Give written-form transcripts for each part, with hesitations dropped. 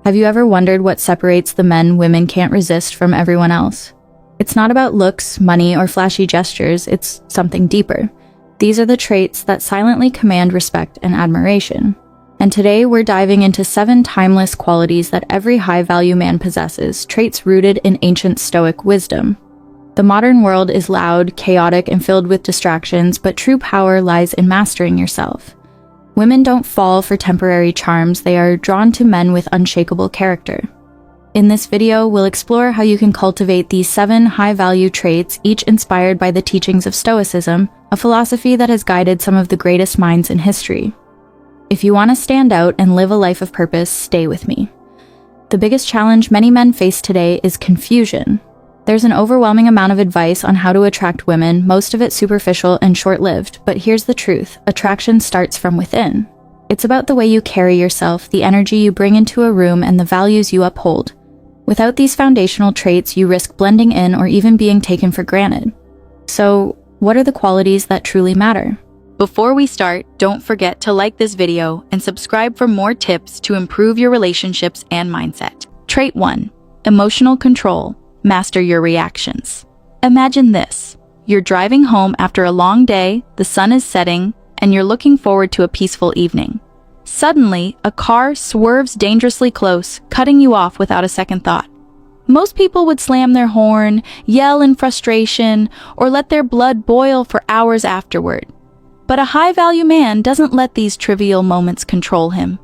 Have you ever wondered what separates the men women can't resist from everyone else? It's not about looks, money, or flashy gestures, it's something deeper. These are the traits that silently command respect and admiration. And today we're diving into 7 timeless qualities that every high-value man possesses, traits rooted in ancient Stoic wisdom. The modern world is loud, chaotic, and filled with distractions, but true power lies in mastering yourself. Women don't fall for temporary charms, they are drawn to men with unshakable character. In this video, we'll explore how you can cultivate these 7 high-value traits, each inspired by the teachings of Stoicism, a philosophy that has guided some of the greatest minds in history. If you want to stand out and live a life of purpose, stay with me. The biggest challenge many men face today is confusion. There's an overwhelming amount of advice on how to attract women, most of it superficial and short-lived, but here's the truth: attraction starts from within. It's about the way you carry yourself, the energy you bring into a room, and the values you uphold. Without these foundational traits, you risk blending in or even being taken for granted. So, what are the qualities that truly matter? Before we start, don't forget to like this video and subscribe for more tips to improve your relationships and mindset. Trait 1. Emotional control. Master your reactions. Imagine this. You're driving home after a long day, the sun is setting, and you're looking forward to a peaceful evening. Suddenly, a car swerves dangerously close, cutting you off without a second thought. Most people would slam their horn, yell in frustration, or let their blood boil for hours afterward. But a high-value man doesn't let these trivial moments control him.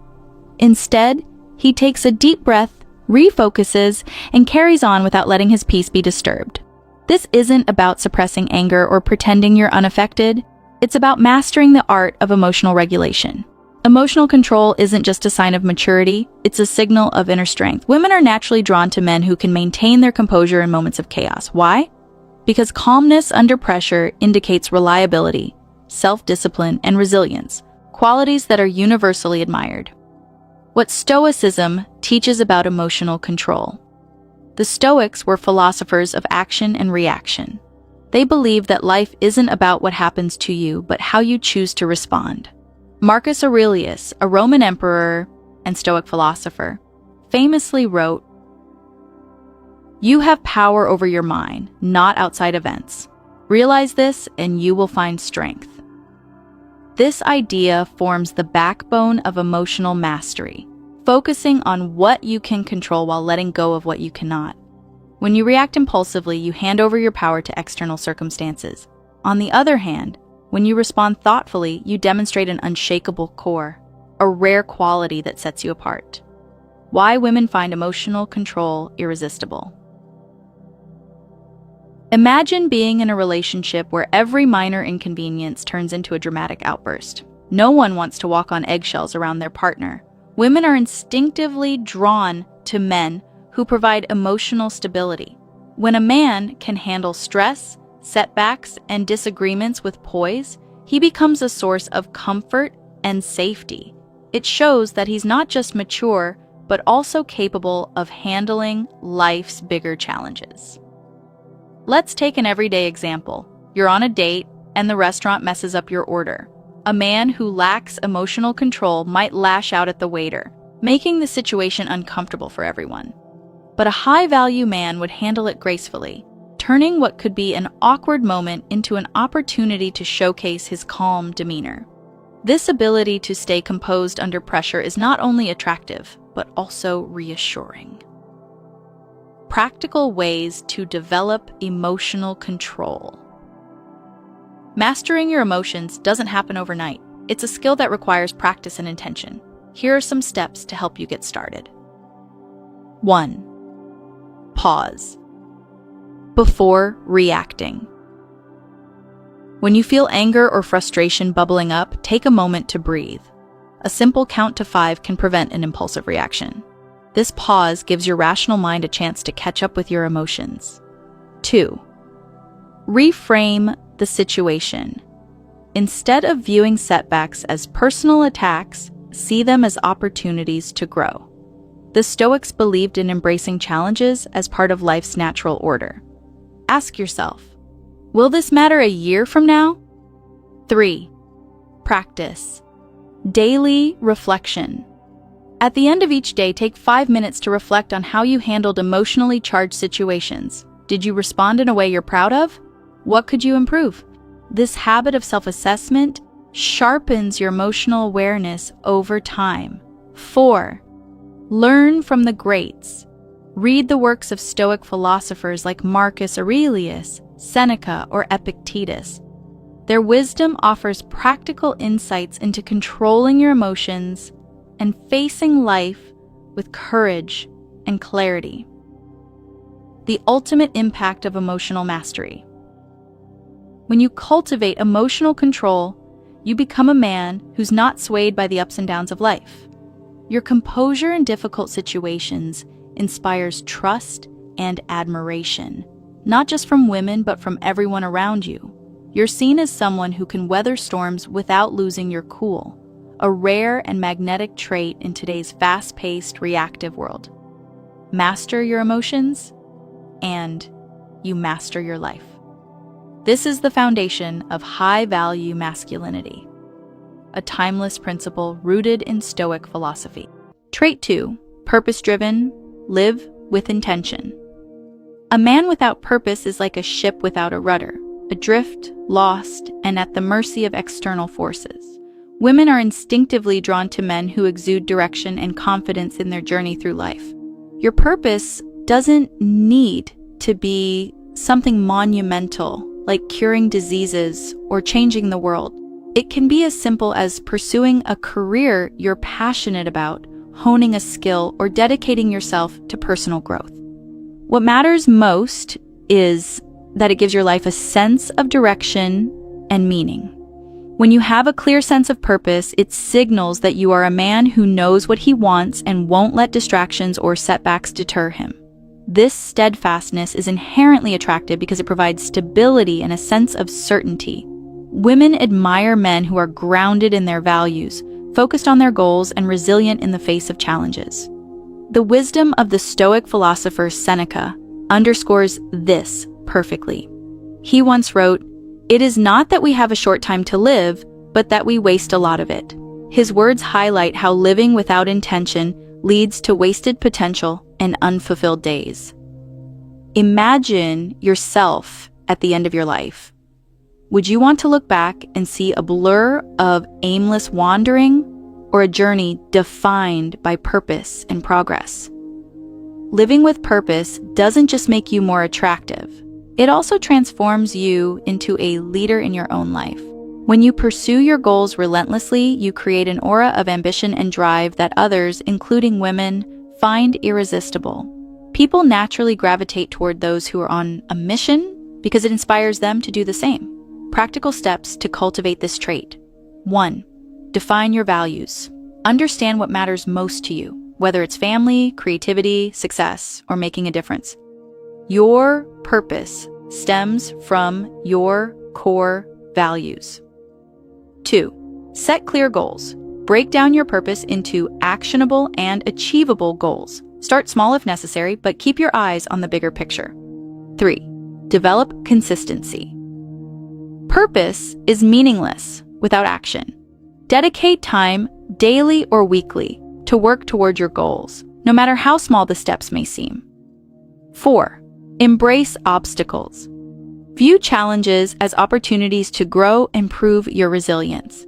Instead, he takes a deep breath, refocuses, and carries on without letting his peace be disturbed. This isn't about suppressing anger or pretending you're unaffected. It's about mastering the art of emotional regulation. Emotional control isn't just a sign of maturity, it's a signal of inner strength. Women are naturally drawn to men who can maintain their composure in moments of chaos. Why? Because calmness under pressure indicates reliability, self-discipline, and resilience, qualities that are universally admired. What Stoicism teaches about emotional control. The Stoics were philosophers of action and reaction. They believed that life isn't about what happens to you, but how you choose to respond. Marcus Aurelius, a Roman emperor and Stoic philosopher, famously wrote, "You have power over your mind, not outside events. Realize this and you will find strength." This idea forms the backbone of emotional mastery, focusing on what you can control while letting go of what you cannot. When you react impulsively, you hand over your power to external circumstances. On the other hand, when you respond thoughtfully, you demonstrate an unshakable core, a rare quality that sets you apart. Why women find emotional control irresistible. Imagine being in a relationship where every minor inconvenience turns into a dramatic outburst. No one wants to walk on eggshells around their partner. Women are instinctively drawn to men who provide emotional stability. When a man can handle stress, setbacks, and disagreements with poise, he becomes a source of comfort and safety. It shows that he's not just mature, but also capable of handling life's bigger challenges. Let's take an everyday example. You're on a date, and the restaurant messes up your order. A man who lacks emotional control might lash out at the waiter, making the situation uncomfortable for everyone. But a high-value man would handle it gracefully, turning what could be an awkward moment into an opportunity to showcase his calm demeanor. This ability to stay composed under pressure is not only attractive, but also reassuring. Practical ways to develop emotional control. Mastering your emotions doesn't happen overnight. It's a skill that requires practice and intention. Here are some steps to help you get started. 1. Pause. Before reacting. When you feel anger or frustration bubbling up, take a moment to breathe. A simple count to 5 can prevent an impulsive reaction. This pause gives your rational mind a chance to catch up with your emotions. 2. Reframe the situation. Instead of viewing setbacks as personal attacks, see them as opportunities to grow. The Stoics believed in embracing challenges as part of life's natural order. Ask yourself, will this matter a year from now? 3. Practice. Daily reflection. At the end of each day, take 5 minutes to reflect on how you handled emotionally charged situations. Did you respond in a way you're proud of? What could you improve? This habit of self-assessment sharpens your emotional awareness over time. 4. Learn from the greats. Read the works of Stoic philosophers like Marcus Aurelius, Seneca, or Epictetus. Their wisdom offers practical insights into controlling your emotions and facing life with courage and clarity. The ultimate impact of emotional mastery. When you cultivate emotional control, you become a man who's not swayed by the ups and downs of life. Your composure in difficult situations inspires trust and admiration, not just from women, but from everyone around you. You're seen as someone who can weather storms without losing your cool, a rare and magnetic trait in today's fast-paced, reactive world. Master your emotions, and you master your life. This is the foundation of high-value masculinity, a timeless principle rooted in Stoic philosophy. Trait 2, purpose-driven, live with intention. A man without purpose is like a ship without a rudder, adrift, lost, and at the mercy of external forces. Women are instinctively drawn to men who exude direction and confidence in their journey through life. Your purpose doesn't need to be something monumental, like curing diseases or changing the world. It can be as simple as pursuing a career you're passionate about, honing a skill, or dedicating yourself to personal growth. What matters most is that it gives your life a sense of direction and meaning. When you have a clear sense of purpose, it signals that you are a man who knows what he wants and won't let distractions or setbacks deter him. This steadfastness is inherently attractive because it provides stability and a sense of certainty. Women admire men who are grounded in their values, focused on their goals, and resilient in the face of challenges. The wisdom of the Stoic philosopher Seneca underscores this perfectly. He once wrote, "It is not that we have a short time to live, but that we waste a lot of it." His words highlight how living without intention leads to wasted potential and unfulfilled days. Imagine yourself at the end of your life. Would you want to look back and see a blur of aimless wandering, or a journey defined by purpose and progress? Living with purpose doesn't just make you more attractive. It also transforms you into a leader in your own life. When you pursue your goals relentlessly, you create an aura of ambition and drive that others, including women, find irresistible. People naturally gravitate toward those who are on a mission because it inspires them to do the same. Practical steps to cultivate this trait. 1. Define your values. Understand what matters most to you, whether it's family, creativity, success, or making a difference. Your purpose stems from your core values. 2. Set clear goals. Break down your purpose into actionable and achievable goals. Start small if necessary, but keep your eyes on the bigger picture. 3. Develop consistency. Purpose is meaningless without action. Dedicate time, daily or weekly, to work toward your goals, no matter how small the steps may seem. 4. Embrace obstacles. View challenges as opportunities to grow and prove your resilience.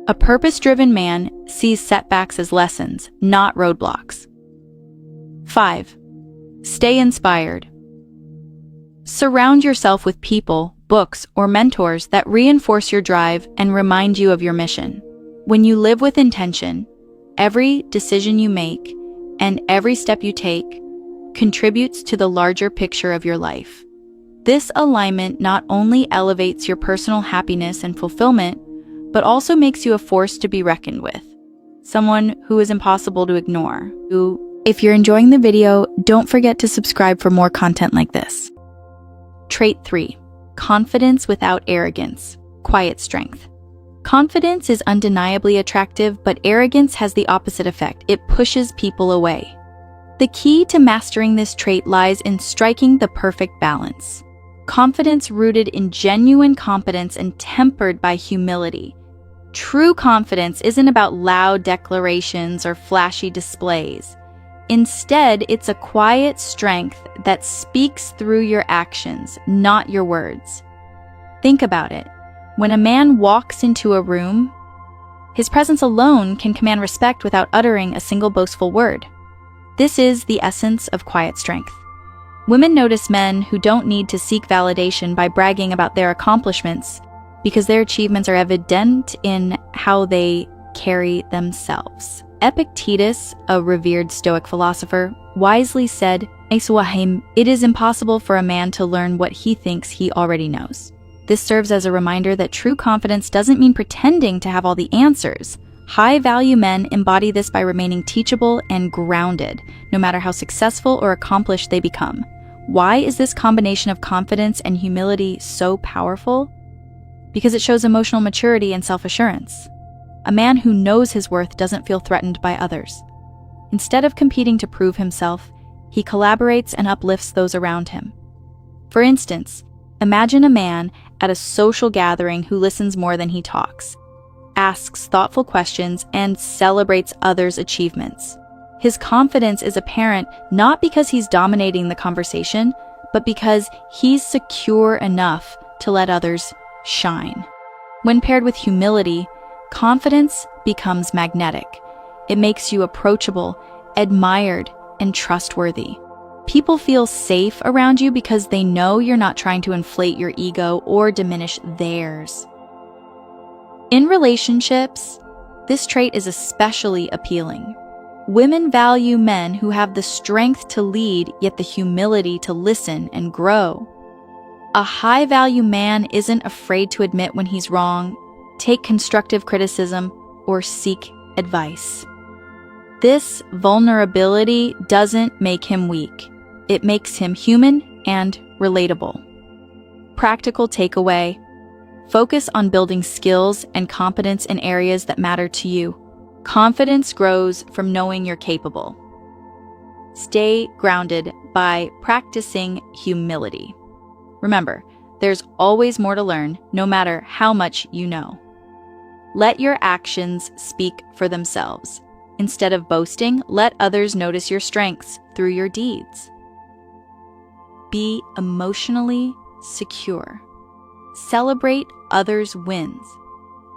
A purpose-driven man sees setbacks as lessons, not roadblocks. 5. Stay inspired. Surround yourself with people, books, or mentors that reinforce your drive and remind you of your mission. When you live with intention, every decision you make and every step you take contributes to the larger picture of your life. This alignment not only elevates your personal happiness and fulfillment, but also makes you a force to be reckoned with. Someone who is impossible to ignore. If you're enjoying the video, don't forget to subscribe for more content like this. Trait 3. Confidence without arrogance. Quiet strength. Confidence is undeniably attractive, but arrogance has the opposite effect. It pushes people away. The key to mastering this trait lies in striking the perfect balance. Confidence rooted in genuine competence and tempered by humility. True confidence isn't about loud declarations or flashy displays. Instead, it's a quiet strength that speaks through your actions, not your words. Think about it. When a man walks into a room, his presence alone can command respect without uttering a single boastful word. This is the essence of quiet strength. Women notice men who don't need to seek validation by bragging about their accomplishments because their achievements are evident in how they carry themselves. Epictetus, a revered Stoic philosopher, wisely said, "It is impossible for a man to learn what he thinks he already knows." This serves as a reminder that true confidence doesn't mean pretending to have all the answers. High-value men embody this by remaining teachable and grounded, no matter how successful or accomplished they become. Why is this combination of confidence and humility so powerful? Because it shows emotional maturity and self-assurance. A man who knows his worth doesn't feel threatened by others. Instead of competing to prove himself, he collaborates and uplifts those around him. For instance, imagine a man at a social gathering who listens more than he talks, asks thoughtful questions, and celebrates others' achievements. His confidence is apparent not because he's dominating the conversation, but because he's secure enough to let others shine. When paired with humility, confidence becomes magnetic. It makes you approachable, admired, and trustworthy. People feel safe around you because they know you're not trying to inflate your ego or diminish theirs. In relationships, this trait is especially appealing. Women value men who have the strength to lead, yet the humility to listen and grow. A high-value man isn't afraid to admit when he's wrong, take constructive criticism, or seek advice. This vulnerability doesn't make him weak. It makes him human and relatable. Practical takeaway: focus on building skills and competence in areas that matter to you. Confidence grows from knowing you're capable. Stay grounded by practicing humility. Remember, there's always more to learn, no matter how much you know. Let your actions speak for themselves. Instead of boasting, let others notice your strengths through your deeds. Be emotionally secure. Celebrate others' wins.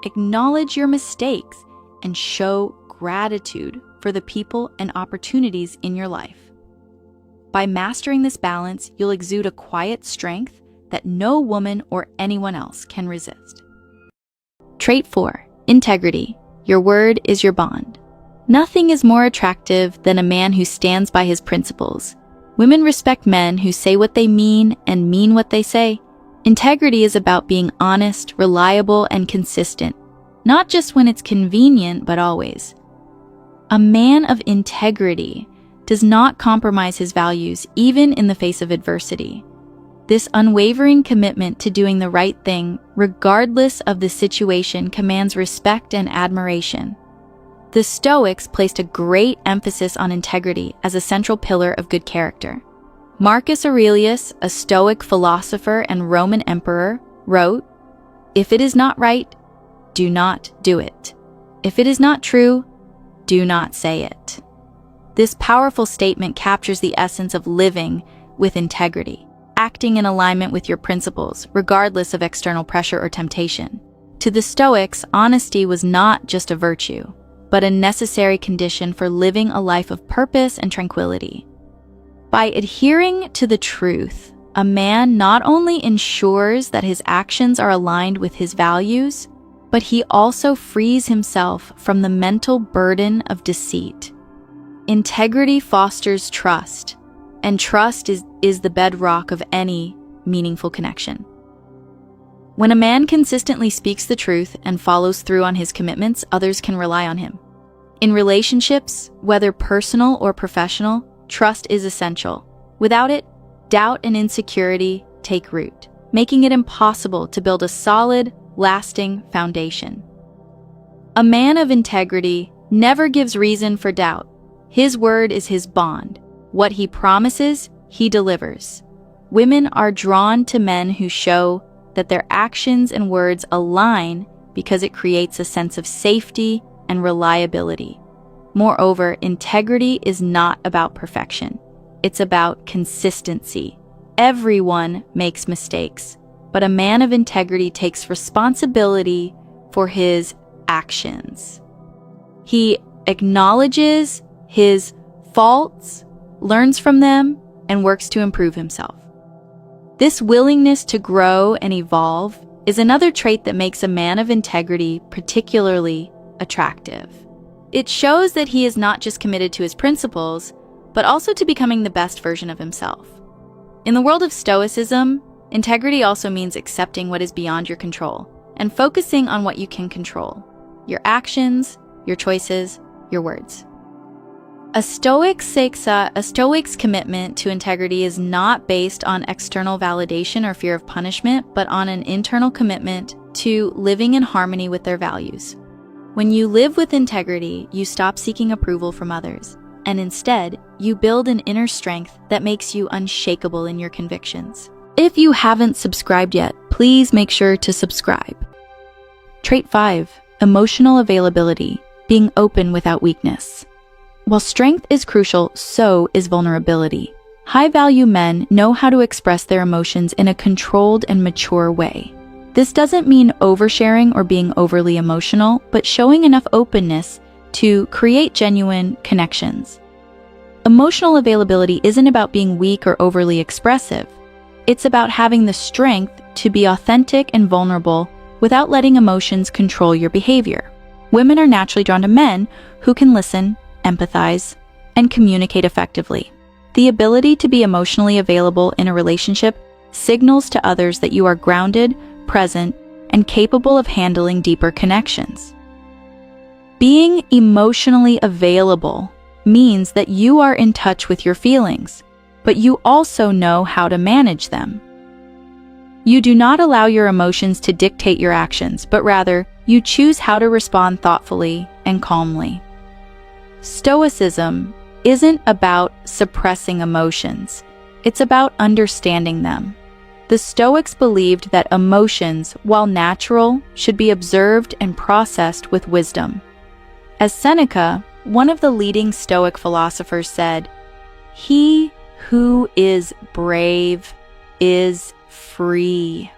Acknowledge your mistakes and show gratitude for the people and opportunities in your life. By mastering this balance, you'll exude a quiet strength that no woman or anyone else can resist. Trait 4. Integrity. Your word is your bond. Nothing is more attractive than a man who stands by his principles. Women respect men who say what they mean and mean what they say. Integrity is about being honest, reliable, and consistent, not just when it's convenient, but always. A man of integrity does not compromise his values, even in the face of adversity. This unwavering commitment to doing the right thing, regardless of the situation, commands respect and admiration. The Stoics placed a great emphasis on integrity as a central pillar of good character. Marcus Aurelius, a Stoic philosopher and Roman emperor, wrote, "If it is not right, do not do it. If it is not true, do not say it." This powerful statement captures the essence of living with integrity, acting in alignment with your principles, regardless of external pressure or temptation. To the Stoics, honesty was not just a virtue, but a necessary condition for living a life of purpose and tranquility. By adhering to the truth, a man not only ensures that his actions are aligned with his values, but he also frees himself from the mental burden of deceit. Integrity fosters trust, and trust is the bedrock of any meaningful connection. When a man consistently speaks the truth and follows through on his commitments, others can rely on him. In relationships, whether personal or professional, trust is essential. Without it, doubt and insecurity take root, making it impossible to build a solid, lasting foundation. A man of integrity never gives reason for doubt. His word is his bond. What he promises, he delivers. Women are drawn to men who show that their actions and words align because it creates a sense of safety and reliability. Moreover, integrity is not about perfection. It's about consistency. Everyone makes mistakes, but a man of integrity takes responsibility for his actions. He acknowledges his faults, learns from them, and works to improve himself. This willingness to grow and evolve is another trait that makes a man of integrity particularly attractive. It shows that he is not just committed to his principles, but also to becoming the best version of himself. In the world of Stoicism, integrity also means accepting what is beyond your control and focusing on what you can control: your actions, your choices, your words. A Stoic's commitment to integrity is not based on external validation or fear of punishment, but on an internal commitment to living in harmony with their values. When you live with integrity, you stop seeking approval from others, and instead, you build an inner strength that makes you unshakable in your convictions. If you haven't subscribed yet, please make sure to subscribe. Trait 5, emotional availability, being open without weakness. While strength is crucial, so is vulnerability. High-value men know how to express their emotions in a controlled and mature way. This doesn't mean oversharing or being overly emotional, but showing enough openness to create genuine connections. Emotional availability isn't about being weak or overly expressive. It's about having the strength to be authentic and vulnerable without letting emotions control your behavior. Women are naturally drawn to men who can listen, empathize, and communicate effectively. The ability to be emotionally available in a relationship signals to others that you are grounded, present, and capable of handling deeper connections. Being emotionally available means that you are in touch with your feelings, but you also know how to manage them. You do not allow your emotions to dictate your actions, but rather, you choose how to respond thoughtfully and calmly. Stoicism isn't about suppressing emotions. It's about understanding them. The Stoics believed that emotions, while natural, should be observed and processed with wisdom. As Seneca, one of the leading Stoic philosophers, said, "He who is brave is free."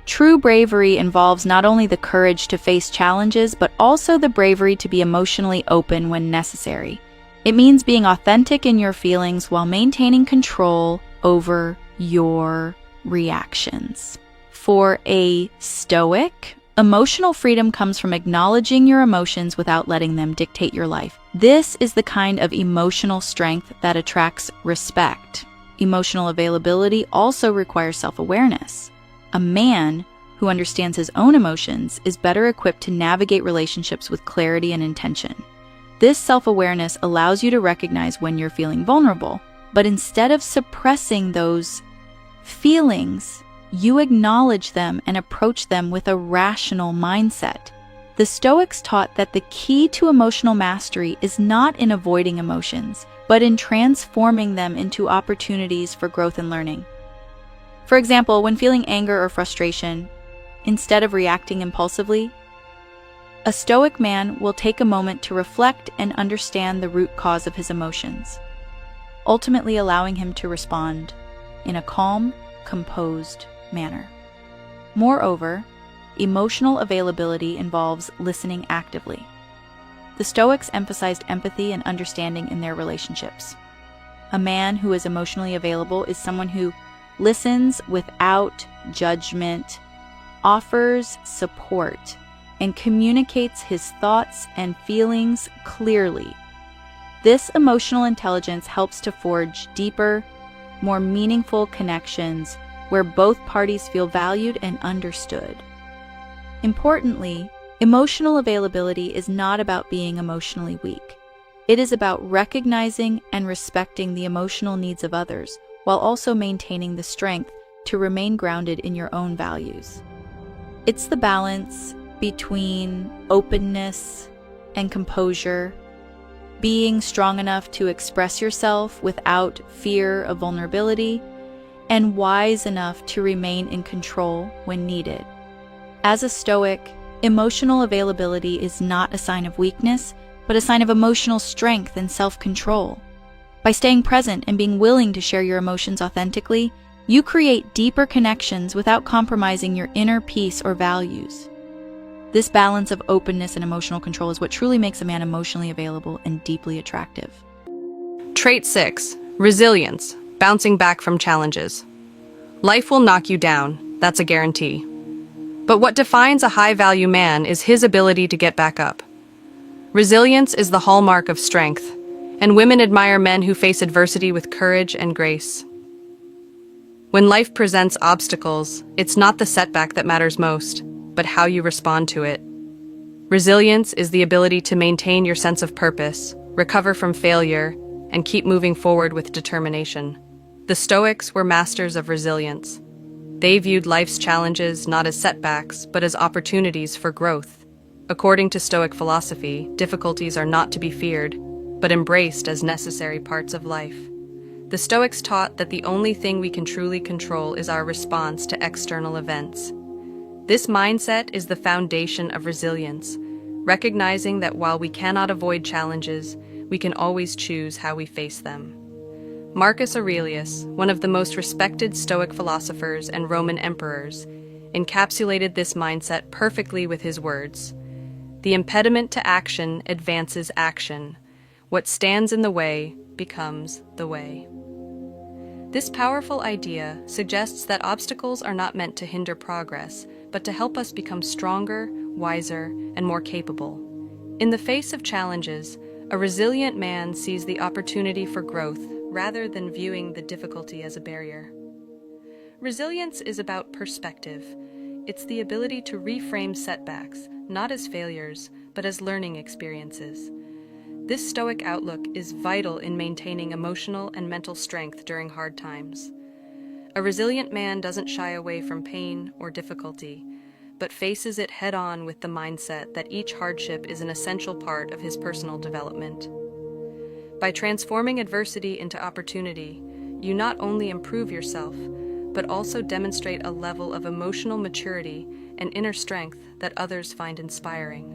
True bravery involves not only the courage to face challenges, but also the bravery to be emotionally open when necessary. It means being authentic in your feelings while maintaining control over your reactions. For a Stoic, emotional freedom comes from acknowledging your emotions without letting them dictate your life. This is the kind of emotional strength that attracts respect. Emotional availability also requires self-awareness. A man who understands his own emotions is better equipped to navigate relationships with clarity and intention. This self-awareness allows you to recognize when you're feeling vulnerable, but instead of suppressing those feelings, you acknowledge them and approach them with a rational mindset. The Stoics taught that the key to emotional mastery is not in avoiding emotions, but in transforming them into opportunities for growth and learning. For example, when feeling anger or frustration, instead of reacting impulsively, a Stoic man will take a moment to reflect and understand the root cause of his emotions, ultimately allowing him to respond in a calm, composed manner. Moreover, emotional availability involves listening actively. The Stoics emphasized empathy and understanding in their relationships. A man who is emotionally available is someone who listens without judgment, offers support, and communicates his thoughts and feelings clearly. This emotional intelligence helps to forge deeper, more meaningful connections where both parties feel valued and understood. Importantly, emotional availability is not about being emotionally weak. It is about recognizing and respecting the emotional needs of others, while also maintaining the strength to remain grounded in your own values. It's the balance between openness and composure, being strong enough to express yourself without fear of vulnerability, and wise enough to remain in control when needed. As a Stoic, Emotional availability is not a sign of weakness, but a sign of emotional strength and self-control. By staying present and being willing to share your emotions authentically, you create deeper connections without compromising your inner peace or values. This balance of openness and emotional control is what truly makes a man emotionally available and deeply attractive. Trait 6. Resilience. Bouncing back from challenges. Life will knock you down, that's a guarantee. But what defines a high-value man is his ability to get back up. Resilience is the hallmark of strength, and women admire men who face adversity with courage and grace. When life presents obstacles, it's not the setback that matters most, but how you respond to it. Resilience is the ability to maintain your sense of purpose, recover from failure, and keep moving forward with determination. The Stoics were masters of resilience. They viewed life's challenges not as setbacks, but as opportunities for growth. According to Stoic philosophy, difficulties are not to be feared, but embraced as necessary parts of life. The Stoics taught that the only thing we can truly control is our response to external events. This mindset is the foundation of resilience, recognizing that while we cannot avoid challenges, we can always choose how we face them. Marcus Aurelius, one of the most respected Stoic philosophers and Roman emperors, encapsulated this mindset perfectly with his words, "The impediment to action advances action. What stands in the way becomes the way." This powerful idea suggests that obstacles are not meant to hinder progress, but to help us become stronger, wiser, and more capable. In the face of challenges, a resilient man sees the opportunity for growth rather than viewing the difficulty as a barrier. Resilience is about perspective. It's the ability to reframe setbacks, not as failures, but as learning experiences. This Stoic outlook is vital in maintaining emotional and mental strength during hard times. A resilient man doesn't shy away from pain or difficulty, but faces it head-on with the mindset that each hardship is an essential part of his personal development. By transforming adversity into opportunity, you not only improve yourself, but also demonstrate a level of emotional maturity and inner strength that others find inspiring.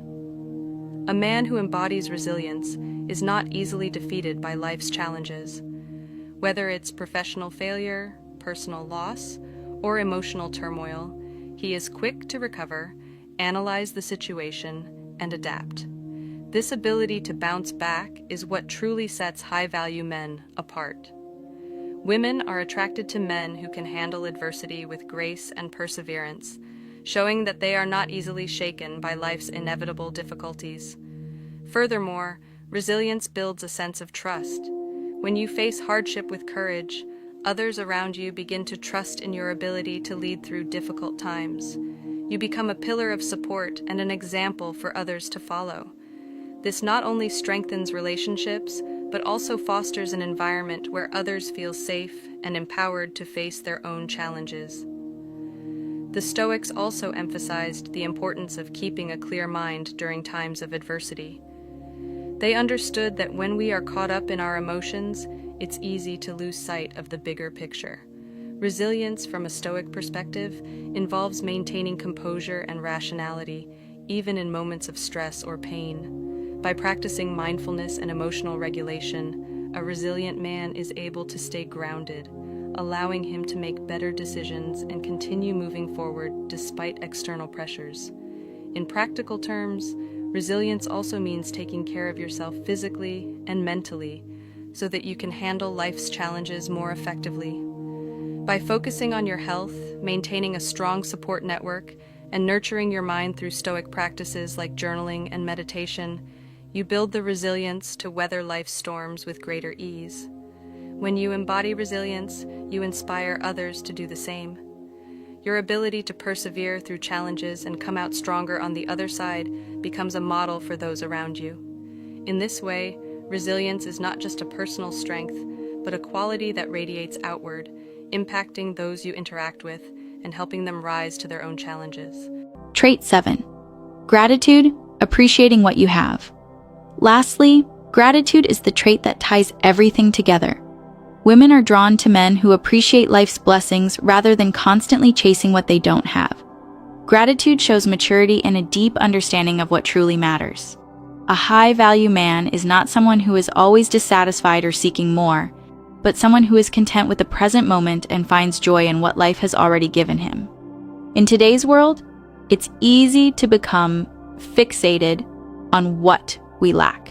A man who embodies resilience is not easily defeated by life's challenges. Whether it's professional failure, personal loss, or emotional turmoil, he is quick to recover, analyze the situation, and adapt. This ability to bounce back is what truly sets high-value men apart. Women are attracted to men who can handle adversity with grace and perseverance, showing that they are not easily shaken by life's inevitable difficulties. Furthermore, resilience builds a sense of trust. When you face hardship with courage, others around you begin to trust in your ability to lead through difficult times. You become a pillar of support and an example for others to follow. This not only strengthens relationships, but also fosters an environment where others feel safe and empowered to face their own challenges. The Stoics also emphasized the importance of keeping a clear mind during times of adversity. They understood that when we are caught up in our emotions, it's easy to lose sight of the bigger picture. Resilience, from a Stoic perspective, involves maintaining composure and rationality, even in moments of stress or pain. By practicing mindfulness and emotional regulation, a resilient man is able to stay grounded, allowing him to make better decisions and continue moving forward despite external pressures. In practical terms, resilience also means taking care of yourself physically and mentally so that you can handle life's challenges more effectively. By focusing on your health, maintaining a strong support network, and nurturing your mind through Stoic practices like journaling and meditation, you build the resilience to weather life's storms with greater ease. When you embody resilience, you inspire others to do the same. Your ability to persevere through challenges and come out stronger on the other side becomes a model for those around you. In this way, resilience is not just a personal strength, but a quality that radiates outward, impacting those you interact with and helping them rise to their own challenges. Trait 7. Gratitude, appreciating what you have. Lastly, gratitude is the trait that ties everything together. Women are drawn to men who appreciate life's blessings rather than constantly chasing what they don't have. Gratitude shows maturity and a deep understanding of what truly matters. A high-value man is not someone who is always dissatisfied or seeking more, but someone who is content with the present moment and finds joy in what life has already given him. In today's world, it's easy to become fixated on what we lack,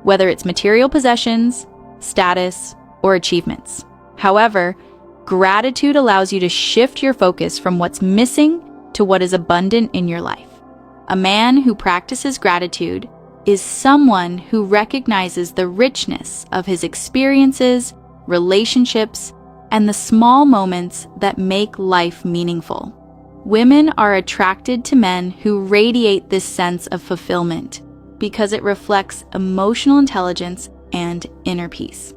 whether it's material possessions, status, or achievements. However, gratitude allows you to shift your focus from what's missing to what is abundant in your life. A man who practices gratitude is someone who recognizes the richness of his experiences, relationships, and the small moments that make life meaningful. Women are attracted to men who radiate this sense of fulfillment because it reflects emotional intelligence and inner peace.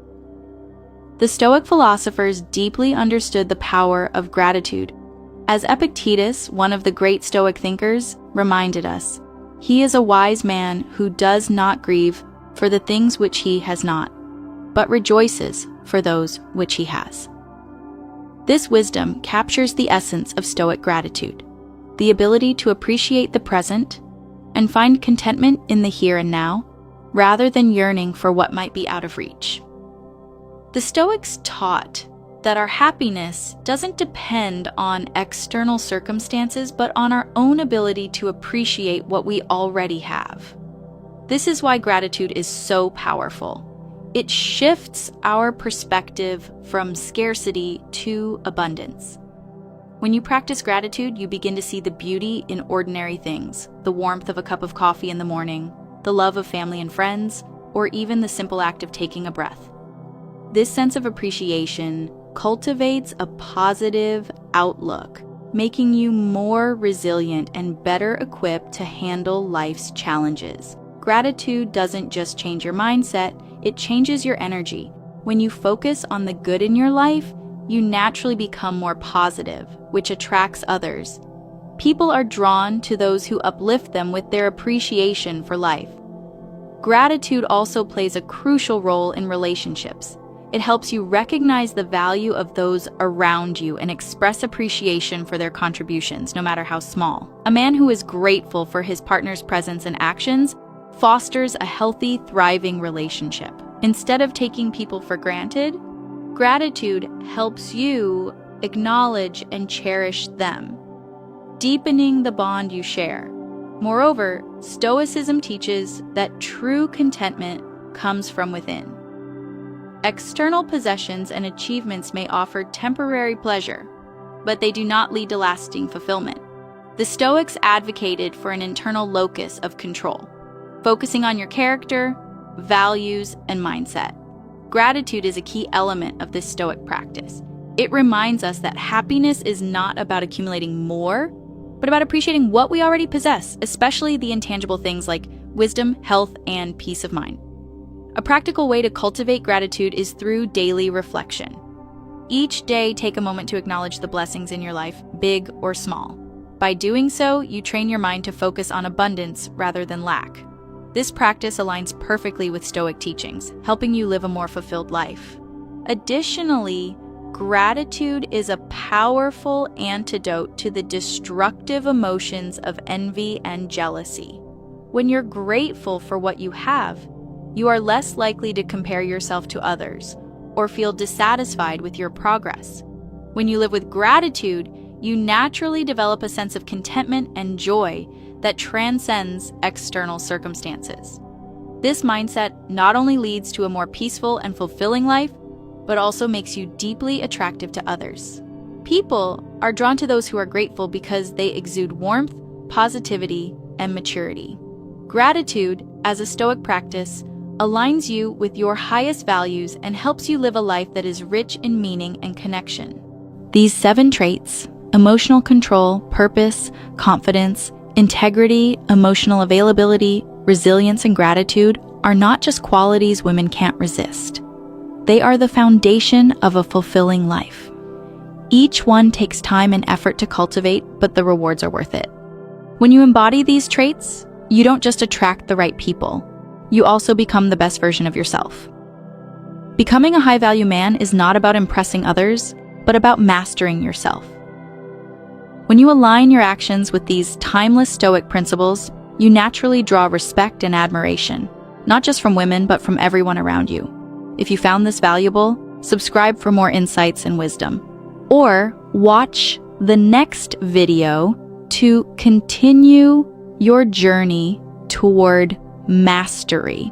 The Stoic philosophers deeply understood the power of gratitude. As Epictetus, one of the great Stoic thinkers, reminded us, he is a wise man who does not grieve for the things which he has not, but rejoices for those which he has. This wisdom captures the essence of Stoic gratitude, the ability to appreciate the present and find contentment in the here and now, rather than yearning for what might be out of reach. The Stoics taught that our happiness doesn't depend on external circumstances, but on our own ability to appreciate what we already have. This is why gratitude is so powerful. It shifts our perspective from scarcity to abundance. When you practice gratitude, you begin to see the beauty in ordinary things, the warmth of a cup of coffee in the morning, the love of family and friends, or even the simple act of taking a breath. This sense of appreciation cultivates a positive outlook, making you more resilient and better equipped to handle life's challenges. Gratitude doesn't just change your mindset, it changes your energy. When you focus on the good in your life, you naturally become more positive, which attracts others. People are drawn to those who uplift them with their appreciation for life. Gratitude also plays a crucial role in relationships. It helps you recognize the value of those around you and express appreciation for their contributions, no matter how small. A man who is grateful for his partner's presence and actions fosters a healthy, thriving relationship. Instead of taking people for granted, gratitude helps you acknowledge and cherish them, deepening the bond you share. Moreover, Stoicism teaches that true contentment comes from within. External possessions and achievements may offer temporary pleasure, but they do not lead to lasting fulfillment. The Stoics advocated for an internal locus of control, focusing on your character, values, and mindset. Gratitude is a key element of this Stoic practice. It reminds us that happiness is not about accumulating more, but about appreciating what we already possess, especially the intangible things like wisdom, health, and peace of mind. A practical way to cultivate gratitude is through daily reflection. Each day, take a moment to acknowledge the blessings in your life, big or small. By doing so, you train your mind to focus on abundance rather than lack. This practice aligns perfectly with Stoic teachings, helping you live a more fulfilled life. Additionally, gratitude is a powerful antidote to the destructive emotions of envy and jealousy. When you're grateful for what you have, you are less likely to compare yourself to others or feel dissatisfied with your progress. When you live with gratitude, you naturally develop a sense of contentment and joy that transcends external circumstances. This mindset not only leads to a more peaceful and fulfilling life, but also makes you deeply attractive to others. People are drawn to those who are grateful because they exude warmth, positivity, and maturity. Gratitude, as a Stoic practice, aligns you with your highest values and helps you live a life that is rich in meaning and connection. These 7 traits, emotional control, purpose, confidence, integrity, emotional availability, resilience, and gratitude, are not just qualities women can't resist. They are the foundation of a fulfilling life. Each one takes time and effort to cultivate, but the rewards are worth it. When you embody these traits, you don't just attract the right people, you also become the best version of yourself. Becoming a high-value man is not about impressing others, but about mastering yourself. When you align your actions with these timeless Stoic principles, you naturally draw respect and admiration, not just from women, but from everyone around you. If you found this valuable, subscribe for more insights and wisdom. Or watch the next video to continue your journey toward mastery.